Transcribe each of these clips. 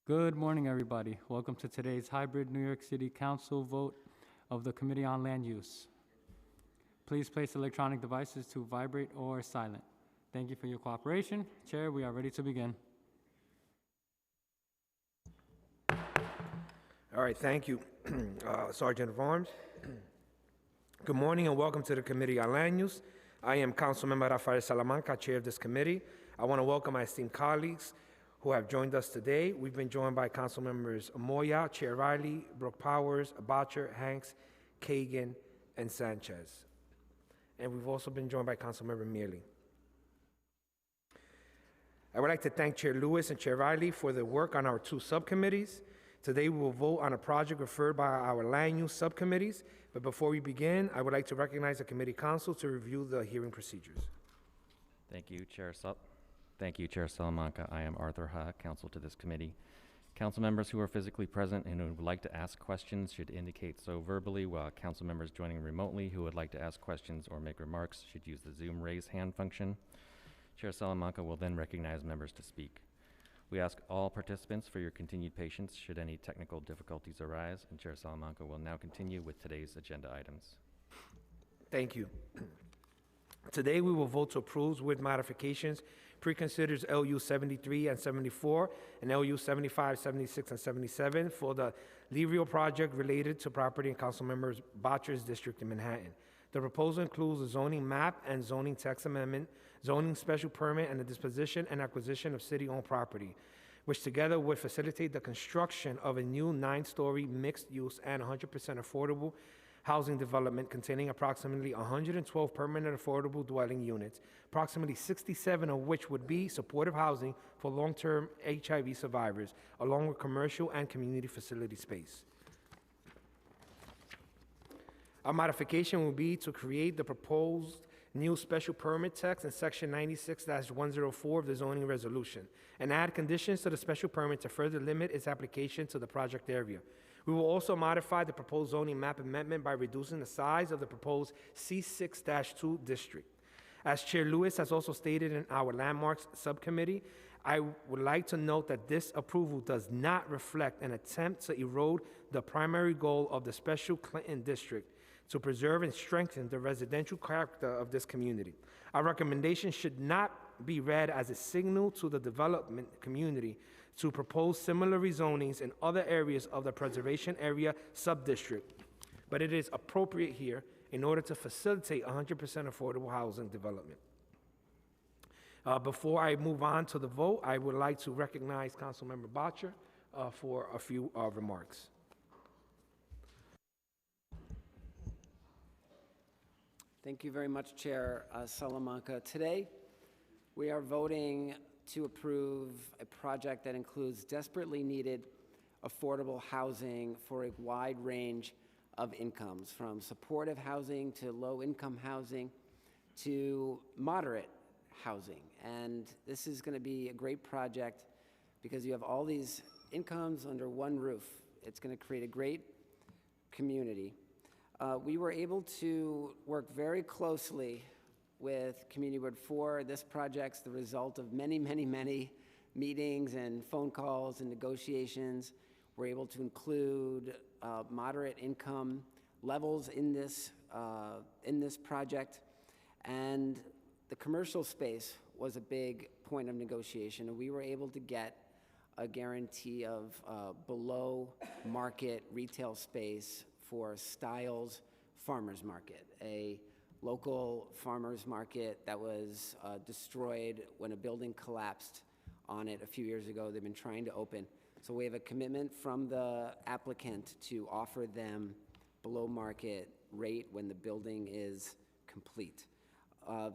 Good morning, everybody. Welcome to today's hybrid New York City Council vote of the Committee on Land Use. Please place electronic devices to vibrate or silent. Thank you for your cooperation. Chair, we are ready to begin. All right, thank you, Sergeant of Arms. Good morning and welcome to the Committee on Land Use. I am Councilmember Rafael Salamanca, chair of this committee. I want to welcome my esteemed colleagues who have joined us today. We've been joined by Council Members Moya, Chair Riley, Brooke Powers, Abacher, Hanks, Kagan, and Sanchez. And we've also been joined by Councilmember Mealy. I would like to thank Chair Lewis and Chair Riley for their work on our two subcommittees. Today we will vote on a project referred by our land use subcommittees. But before we begin, I would like to recognize the committee counsel to review the hearing procedures. Thank you, Chair Salamanca. I am Arthur Ha, counsel to this committee. Council members who are physically present and who would like to ask questions should indicate so verbally, while council members joining remotely who would like to ask questions or make remarks should use the Zoom raise hand function. Chair Salamanca will then recognize members to speak. We ask all participants for your continued patience should any technical difficulties arise, and Chair Salamanca will now continue with today's agenda items. Thank you. Today we will vote to approve with modifications pre-considers LU 73 and 74 and LU 75, 76, and 77 for the Lerio project related to property in Council Members Bottcher's district in Manhattan. The proposal includes a zoning map and zoning text amendment, zoning special permit, and the disposition and acquisition of city-owned property, which together would facilitate the construction of a new 9-story mixed-use and 100% affordable housing development containing approximately 112 permanent affordable dwelling units, approximately 67 of which would be supportive housing for long-term HIV survivors, along with commercial and community facility space. Our modification will be to create the proposed new special permit text in section 96-104 of the zoning resolution and add conditions to the special permit to further limit its application to the project area. We will also modify the proposed zoning map amendment by reducing the size of the proposed C6-2 district. As Chair Lewis has also stated in our landmarks subcommittee, I would like to note that this approval does not reflect an attempt to erode the primary goal of the special Clinton district to preserve and strengthen the residential character of this community. Our recommendation should not be read as a signal to the development community to propose similar rezonings in other areas of the preservation area subdistrict, but it is appropriate here in order to facilitate 100% affordable housing development. Before I move on to the vote, I would like to recognize Councilmember Bottcher for a few remarks. Thank you very much, Chair Salamanca. Today, we are voting to approve a project that includes desperately needed affordable housing for a wide range of incomes, from supportive housing to low-income housing to moderate housing. And this is going to be a great project because you have all these incomes under one roof. It's going to create a great community. We were able to work very closely with Community Board 4. This project's the result of many, many, many meetings and phone calls and negotiations. We're able to include moderate income levels in this project. And the commercial space was a big point of negotiation. And we were able to get a guarantee of below market retail space for Styles Farmers Market, a local farmers market that was destroyed when a building collapsed on it a few years ago. They've been trying to open. So we have a commitment from the applicant to offer them below market rate when the building is complete.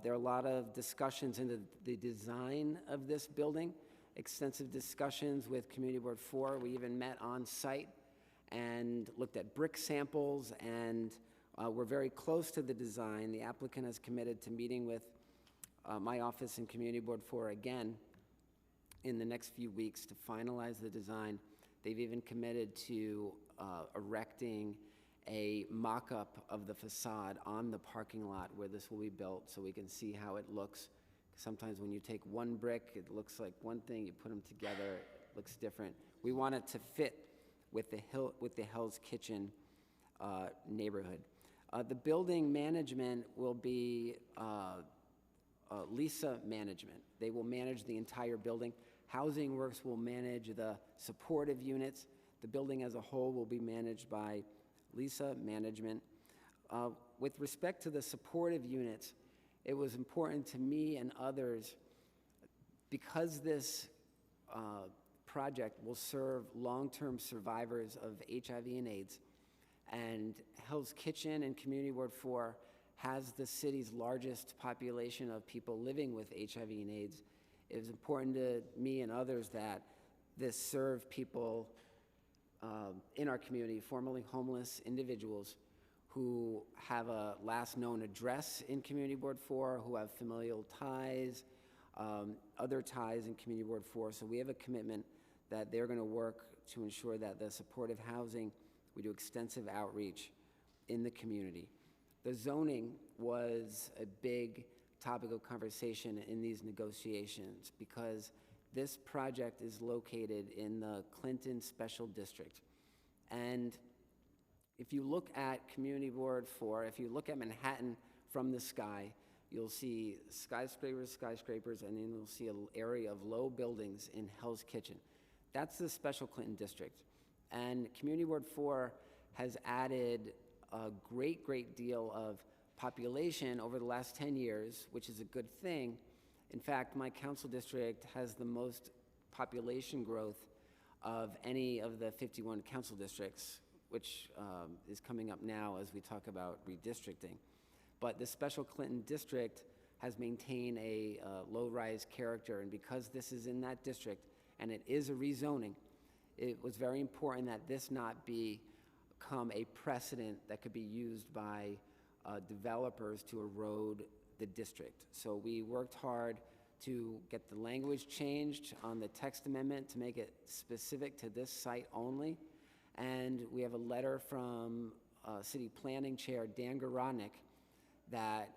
There are a lot of discussions into the design of this building, extensive discussions with Community Board 4. We even met on site and looked at brick samples, and we're very close to the design. The applicant has committed to meeting with my office and Community Board 4 again in the next few weeks to finalize the design. They've even committed to erecting a mock-up of the facade on the parking lot where this will be built so we can see how it looks. Sometimes when you take one brick, it looks like one thing. You put them together, looks different. We want it to fit with the Hell's Kitchen neighborhood. The building management will be Lisa Management. They will manage the entire building. Housing Works will manage the supportive units. The building as a whole will be managed by Lisa Management. With respect to the supportive units, it was important to me and others, because this project will serve long-term survivors of HIV and AIDS, and Hell's Kitchen and Community Ward 4 has the city's largest population of people living with HIV and AIDS. It was important to me and others that this serve people in our community, formerly homeless individuals who have a last known address in Community Ward 4, who have familial ties, other ties in Community Ward 4. So we have a commitment that they're going to work to ensure that the supportive housing, we do extensive outreach in the community. The zoning was a big topic of conversation in these negotiations because this project is located in the Clinton Special District. And if you look at Community Ward 4, if you look at Manhattan from the sky, you'll see skyscrapers, and then you'll see an area of low buildings in Hell's Kitchen. That's the Special Clinton District. And Community Ward 4 has added a great deal of population over the last 10 years, which is a good thing. In fact, my council district has the most population growth of any of the 51 council districts, which is coming up now as we talk about redistricting. But the Special Clinton District has maintained a low-rise character, and because this is in that district, and it is a rezoning, it was very important that this not become a precedent that could be used by developers to erode the district. So we worked hard to get the language changed on the text amendment to make it specific to this site only. And we have a letter from City Planning Chair Dan Garodnick that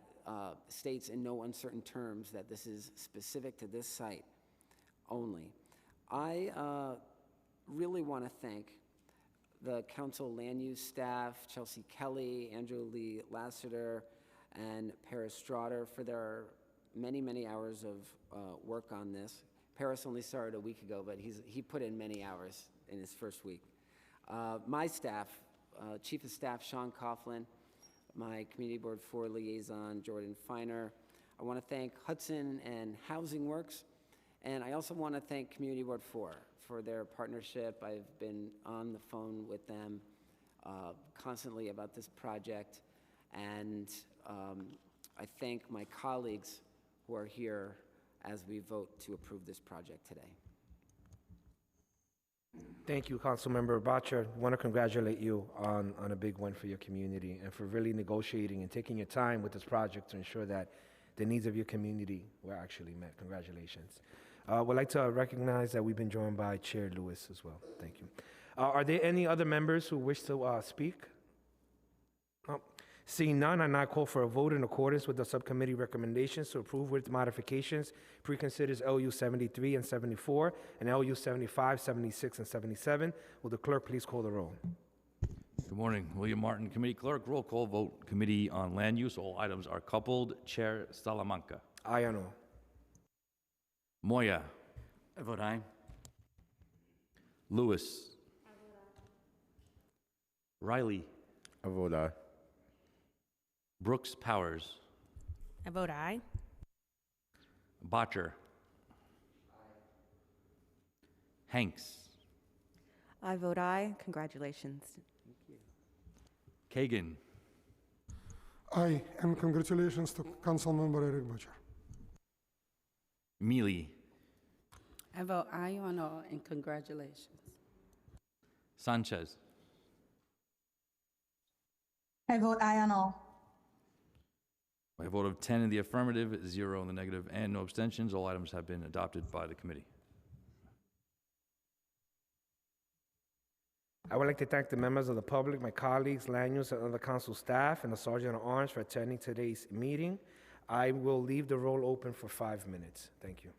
states in no uncertain terms that this is specific to this site only. I really want to thank the council land use staff, Chelsea Kelly, Andrew Lee Lassiter, and Paris Strotter for their many hours of work on this. Paris only started a week ago, but he put in many hours in his first week. My staff, Chief of Staff Sean Coughlin, my Community Board 4 liaison Jordan Feiner. I want to thank Hudson and Housing Works, and I also want to thank Community Board 4 for their partnership. I've been on the phone with them constantly about this project, and I thank my colleagues who are here as we vote to approve this project today. Thank you, Councilmember Bottcher. I want to congratulate you on a big win for your community and for really negotiating and taking your time with this project to ensure that the needs of your community were actually met. Congratulations. We'd like to recognize that we've been joined by Chair Lewis as well. Thank you. Are there any other members who wish to speak? Seeing none, I now call for a vote in accordance with the subcommittee recommendations to approve with modifications. Preconsiders LU 73 and 74 and LU 75, 76, and 77. Will the clerk please call the roll? Good morning. William Martin, Committee Clerk. Roll call vote. Committee on Land Use. All items are coupled. Chair Salamanca. Aye or no? Moya. I vote aye. Lewis. Riley. I vote aye. Brooks Powers. I vote aye. Bottcher. Hanks. I vote aye. Congratulations. Kagan. Aye, and congratulations to Councilmember Eric Butcher. Mealy. I vote aye on all, and congratulations. Sanchez. I vote aye on all. By a vote of 10 in the affirmative, 0 in the negative, and no abstentions, all items have been adopted by the committee. I would like to thank the members of the public, my colleagues, land use, and other council staff, and the Sergeant at Arms for attending today's meeting. I will leave the roll open for 5 minutes. Thank you.